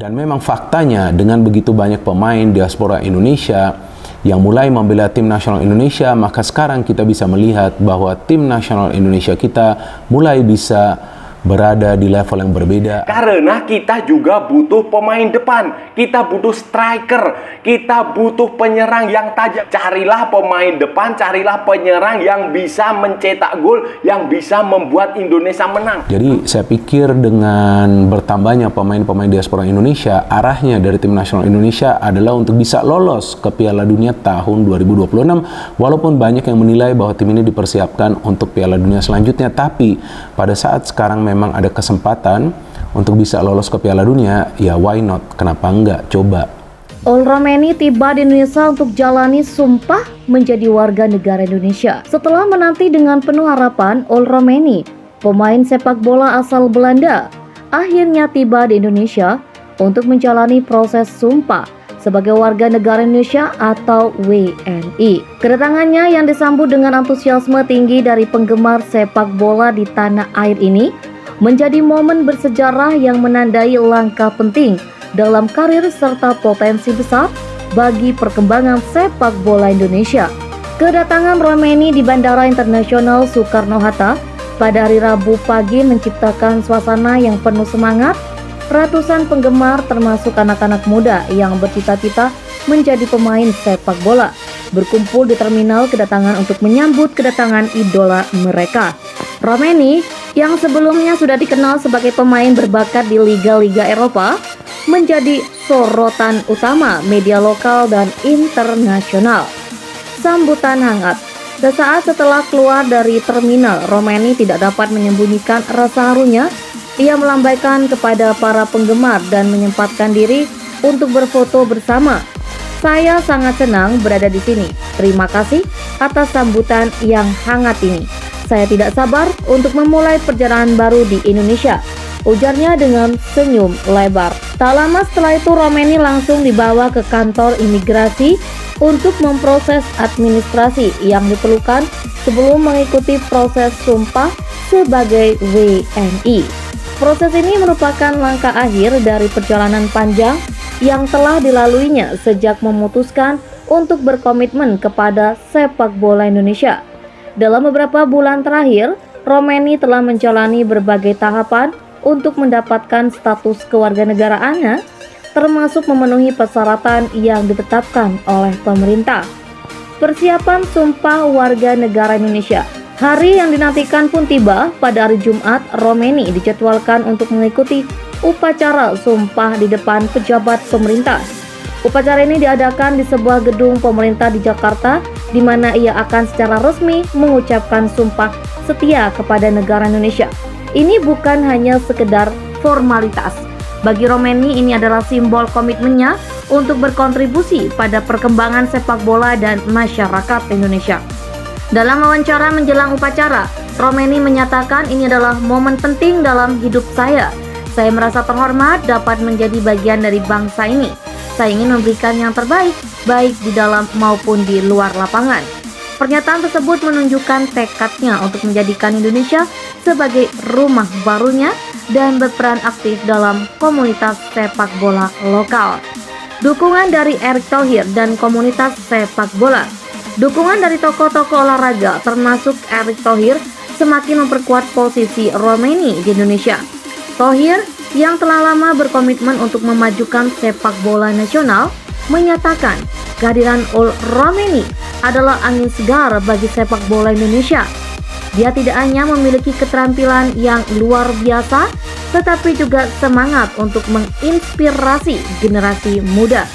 Dan memang faktanya dengan begitu banyak pemain diaspora Indonesia yang mulai membela tim nasional Indonesia, maka sekarang kita bisa melihat bahwa tim nasional Indonesia kita mulai bisa berada di level yang berbeda. Karena kita juga butuh pemain depan, kita butuh striker, kita butuh penyerang yang tajam. Carilah pemain depan, carilah penyerang yang bisa mencetak gol, yang bisa membuat Indonesia menang. Jadi saya pikir dengan bertambahnya pemain-pemain diaspora Indonesia, arahnya dari tim nasional Indonesia adalah untuk bisa lolos ke Piala Dunia tahun 2026. Walaupun banyak yang menilai bahwa tim ini dipersiapkan untuk Piala Dunia selanjutnya, tapi pada saat sekarang memang ada kesempatan untuk bisa lolos ke Piala Dunia, ya why not? Kenapa enggak? Coba. Ol Romeni tiba di Indonesia untuk jalani sumpah menjadi warga negara Indonesia. Setelah menanti dengan penuh harapan, Ol Romeni, pemain sepak bola asal Belanda, akhirnya tiba di Indonesia untuk menjalani proses sumpah sebagai warga negara Indonesia atau WNI. Kedatangannya yang disambut dengan antusiasme tinggi dari penggemar sepak bola di tanah air ini menjadi momen bersejarah yang menandai langkah penting dalam karir serta potensi besar bagi perkembangan sepak bola Indonesia. Kedatangan Romeni di Bandara Internasional Soekarno-Hatta pada hari Rabu pagi menciptakan suasana yang penuh semangat. Ratusan penggemar termasuk anak-anak muda yang bercita-cita menjadi pemain sepak bola berkumpul di terminal kedatangan untuk menyambut kedatangan idola mereka. Romeni yang sebelumnya sudah dikenal sebagai pemain berbakat di liga-liga Eropa menjadi sorotan utama media lokal dan internasional. Sambutan hangat. Sesaat setelah keluar dari terminal, Romeni tidak dapat menyembunyikan rasa harunya. Ia melambaikan kepada para penggemar dan menyempatkan diri untuk berfoto bersama. Saya sangat senang berada di sini. Terima kasih atas sambutan yang hangat ini. Saya tidak sabar untuk memulai perjalanan baru di Indonesia, ujarnya dengan senyum lebar. Tak lama setelah itu Romeni langsung dibawa ke kantor imigrasi untuk memproses administrasi yang diperlukan sebelum mengikuti proses sumpah sebagai WNI. Proses ini merupakan langkah akhir dari perjalanan panjang yang telah dilaluinya sejak memutuskan untuk berkomitmen kepada sepak bola Indonesia. Dalam beberapa bulan terakhir, Romeni telah menjalani berbagai tahapan untuk mendapatkan status kewarganegaraannya, termasuk memenuhi persyaratan yang ditetapkan oleh pemerintah. Persiapan sumpah warga negara Indonesia. Hari yang dinantikan pun tiba. Pada hari Jumat, Romeni dijadwalkan untuk mengikuti upacara sumpah di depan pejabat pemerintah. Upacara ini diadakan di sebuah gedung pemerintah di Jakarta, di mana ia akan secara resmi mengucapkan sumpah setia kepada negara Indonesia. Ini bukan hanya sekedar formalitas. Bagi Romeni ini adalah simbol komitmennya untuk berkontribusi pada perkembangan sepak bola dan masyarakat Indonesia. Dalam wawancara menjelang upacara, Romeni menyatakan ini adalah momen penting dalam hidup saya. Saya merasa terhormat dapat menjadi bagian dari bangsa ini. Saya ingin memberikan yang terbaik, baik di dalam maupun di luar lapangan. Pernyataan tersebut menunjukkan tekadnya untuk menjadikan Indonesia sebagai rumah barunya dan berperan aktif dalam komunitas sepak bola lokal. Dukungan dari Erick Thohir dan komunitas sepak bola. Dukungan dari tokoh-tokoh olahraga termasuk Erick Thohir semakin memperkuat posisi Romeni di Indonesia. Thohir yang telah lama berkomitmen untuk memajukan sepak bola nasional menyatakan kehadiran Ol Romeni adalah angin segar bagi sepak bola Indonesia. Dia tidak hanya memiliki keterampilan yang luar biasa, tetapi juga semangat untuk menginspirasi generasi muda.